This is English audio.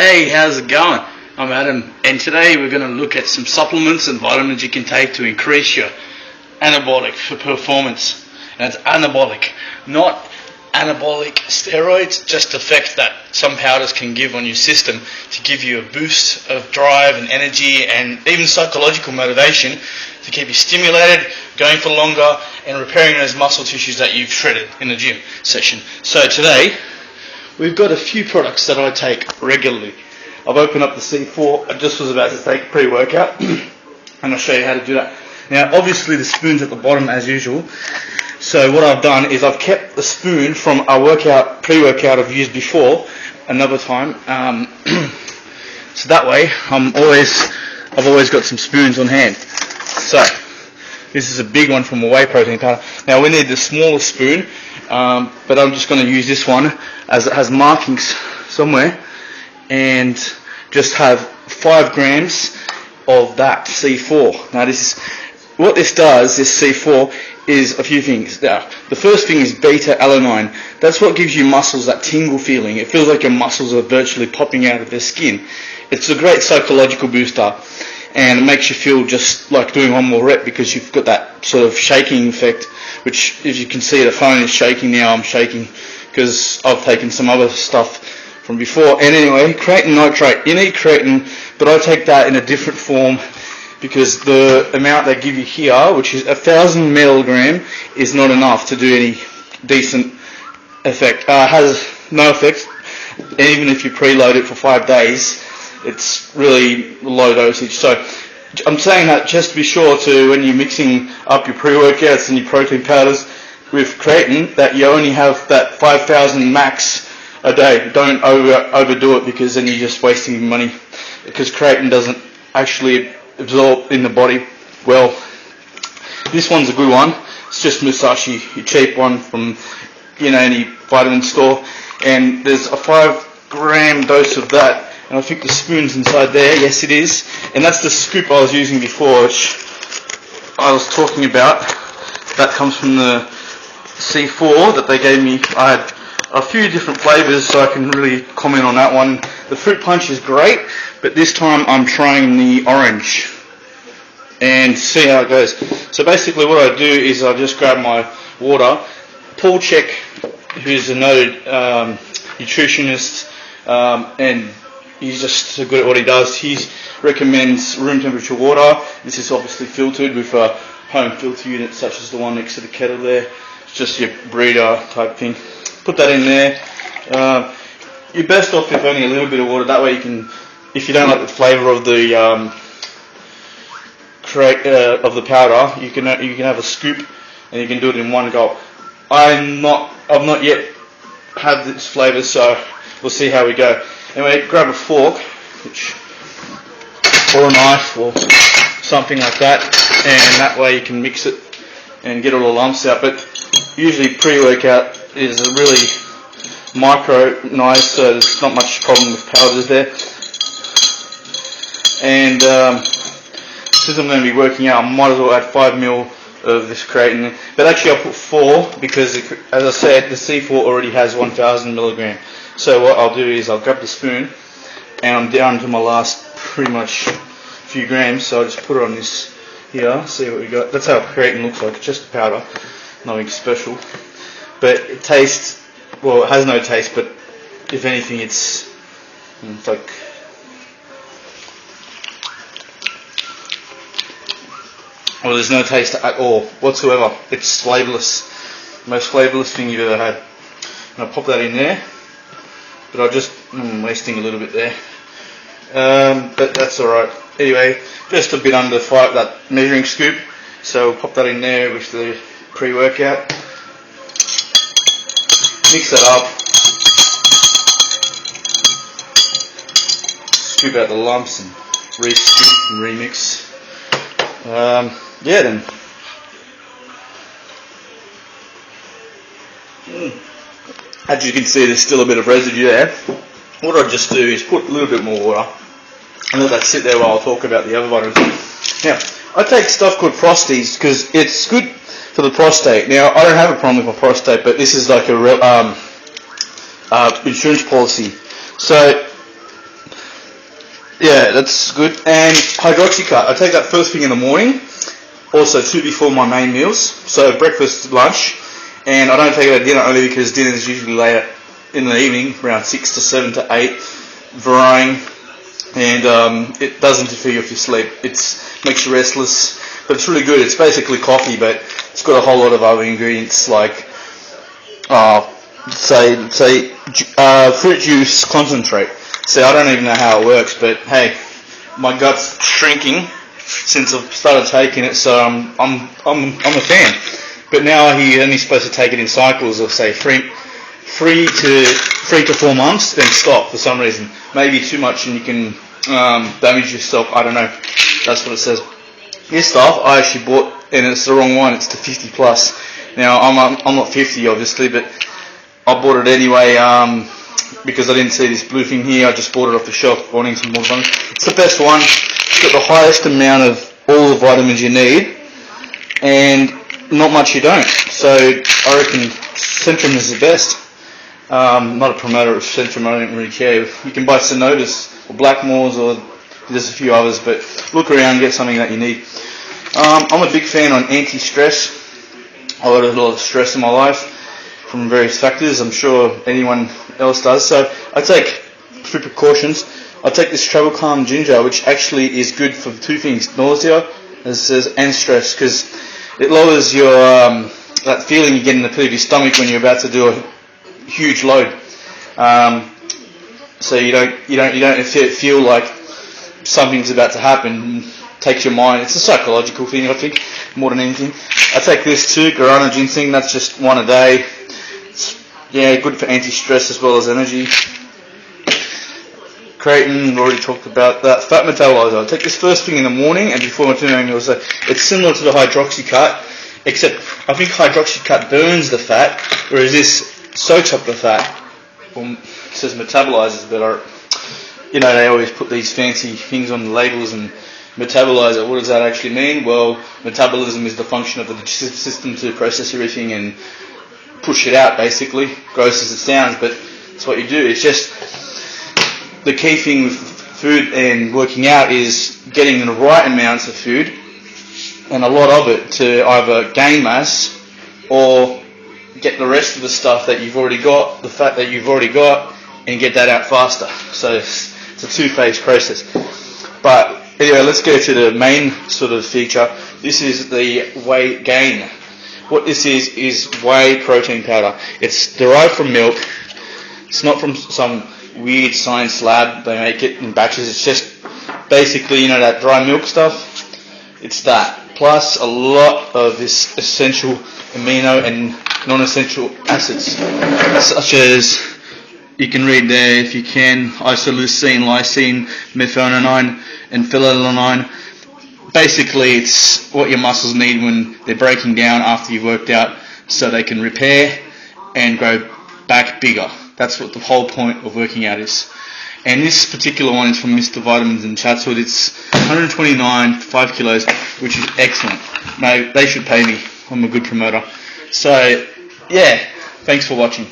Hey, how's it going? I'm Adam, and today we're going to look at some supplements and vitamins you can take to increase your anabolic for performance. And it's anabolic, not anabolic steroids, just the effect that some powders can give on your system to give you a boost of drive and energy and even psychological motivation to keep you stimulated, going for longer, and repairing those muscle tissues that you've shredded in the gym session. So today, we've got a few products that I take regularly. I've opened up the C4. I just was about to take pre-workout, and I'll show you how to do that. Now, obviously, the spoon's at the bottom as usual. So what I've done is I've kept the spoon from a pre-workout I've used before, another time. So that way, I've always got some spoons on hand. So this is a big one from a whey protein powder. Now we need the smaller spoon, but I'm just going to use this one as it has markings somewhere, and just have 5 grams of that C4. Now this C4 is a few things. Now, the first thing is beta-alanine. That's what gives you muscles that tingle feeling. It feels like your muscles are virtually popping out of their skin. It's a great psychological booster, and it makes you feel just like doing one more rep because you've got that sort of shaking effect, which, if you can see, the phone is shaking now. I'm shaking because I've taken some other stuff from before. And anyway, creatine nitrate. You need creatine, but I take that in a different form, because the amount they give you here, which is 1,000 milligram, is not enough to do any decent effect. Has no effect, and even if you preload it for 5 days, it's really low dosage. So I'm saying that just to be sure to, when you're mixing up your pre-workouts and your protein powders with creatine, that you only have that 5,000 max a day. Don't overdo it, because then you're just wasting money, because creatine doesn't actually absorb in the body well. This one's a good one. It's just Musashi, your cheap one from any vitamin store, and there's a 5 gram dose of that, and I think the spoon's inside there. Yes, it is, and that's the scoop I was using before, which I was talking about. That comes from the C4 that they gave me. I had a few different flavors, so I can really comment on that one. The fruit punch is great, but this time I'm trying the orange and see how it goes. So basically what I do is I just grab my water. Paul Check, who's a noted nutritionist, and he's just so good at what he does, he recommends room temperature water. This is obviously filtered with a home filter unit such as the one next to the kettle there. It's just your breeder type thing. Put that in there. You're best off with only a little bit of water. That way you can, if you don't like the flavour of the powder, you can have a scoop and you can do it in one gulp. I've not yet had this flavour, so we'll see how we go. Anyway, grab a fork, or a knife or something like that, and that way you can mix it and get all the lumps out. But usually pre-workout is a really micro knife, so there's not much problem with powders there. And since I'm going to be working out, I might as well add 5 ml of this creatine. But actually I'll put 4, because as I said, the C4 already has 1,000 milligram. So what I'll do is I'll grab the spoon, and I'm down to my last pretty much few grams, so I'll just put it on this here, see what we got. That's how creatine looks like. It's just a powder, nothing special. But it tastes, well, it has no taste, but if anything, it's like, well, there's no taste at all whatsoever. It's flavourless, most flavourless thing you've ever had. And I'll pop that in there, but I'm just wasting a little bit there. But that's alright. Anyway, just a bit under that measuring scoop, so we'll pop that in there with the pre-workout. Mix that up, scoop out the lumps and re-scoop and remix. Yeah, then. As you can see, there's still a bit of residue there. What I just do is put a little bit more water and let that sit there while I talk about the other vitamins. Now, I take stuff called Prosties because it's good for the prostate. Now, I don't have a problem with my prostate, but this is like a real insurance policy. So Yeah, that's good. And hydroxycut, I take that first thing in the morning, also 2 before my main meals, so breakfast, lunch, and I don't take it at dinner only because dinner is usually later in the evening, around 6 to 7 to 8, varying, and it does interfere with your sleep. It makes you restless, but it's really good. It's basically coffee, but it's got a whole lot of other ingredients like fruit juice concentrate. See, I don't even know how it works, but hey, my gut's shrinking since I've started taking it, so I'm a fan. But now you're only supposed to take it in cycles of say 3 to 4 months, then stop for some reason. Maybe too much and you can damage yourself. I don't know. That's what it says. This stuff I actually bought, and it's the wrong one. It's the 50 plus. Now I'm not 50 obviously, but I bought it anyway because I didn't see this blue thing here. I just bought it off the shelf, wanting some more vitamins. It's the best one. It's got the highest amount of all the vitamins you need, and not much you don't. So I reckon Centrum is the best. Not a promoter of Centrum, I don't really care. You can buy Sonodas or Blackmores, or there's a few others, but look around, get something that you need. I'm a big fan on anti-stress. I've got a lot of stress in my life from various factors. I'm sure anyone else does. So I take, through precautions, I take this Travel Calm Ginger, which actually is good for 2 things: nausea, as it says, and stress, because it lowers your that feeling you get in the pit of your stomach when you're about to do a huge load. So you don't feel like something's about to happen. Takes your mind. It's a psychological thing, I think, more than anything. I take this too, guarana ginseng. That's just 1 a day. It's, good for anti-stress as well as energy. Creatine, we already talked about that. Fat metabolizer. I take this first thing in the morning and before my 2 a.m. meals. So it's similar to the hydroxycut, except I think hydroxycut burns the fat, whereas this soaks up the fat. Well, it says metabolizes, but they always put these fancy things on the labels and metabolizer. What does that actually mean? Well, metabolism is the function of the digestive system to process everything and push it out, basically. Gross as it sounds, but it's what you do. It's just the key thing with food and working out is getting the right amounts of food and a lot of it to either gain mass or get the rest of the stuff that you've already got, the fat that you've already got, and get that out faster. So it's a 2-phase process. But anyway, let's go to the main sort of feature. This is the whey gain. What this is whey protein powder. It's derived from milk. It's not from some weird science lab. They make it in batches. It's just basically, that dry milk stuff. It's that. Plus a lot of this essential amino and non-essential acids, such as, you can read there if you can, isoleucine, lysine, methionine, and phenylalanine. Basically, it's what your muscles need when they're breaking down after you've worked out, so they can repair and grow back bigger. That's what the whole point of working out is. And this particular one is from Mr. Vitamins and Chatswood. It's 129 for 5 kilos, which is excellent. They should pay me. I'm a good promoter. So, thanks for watching.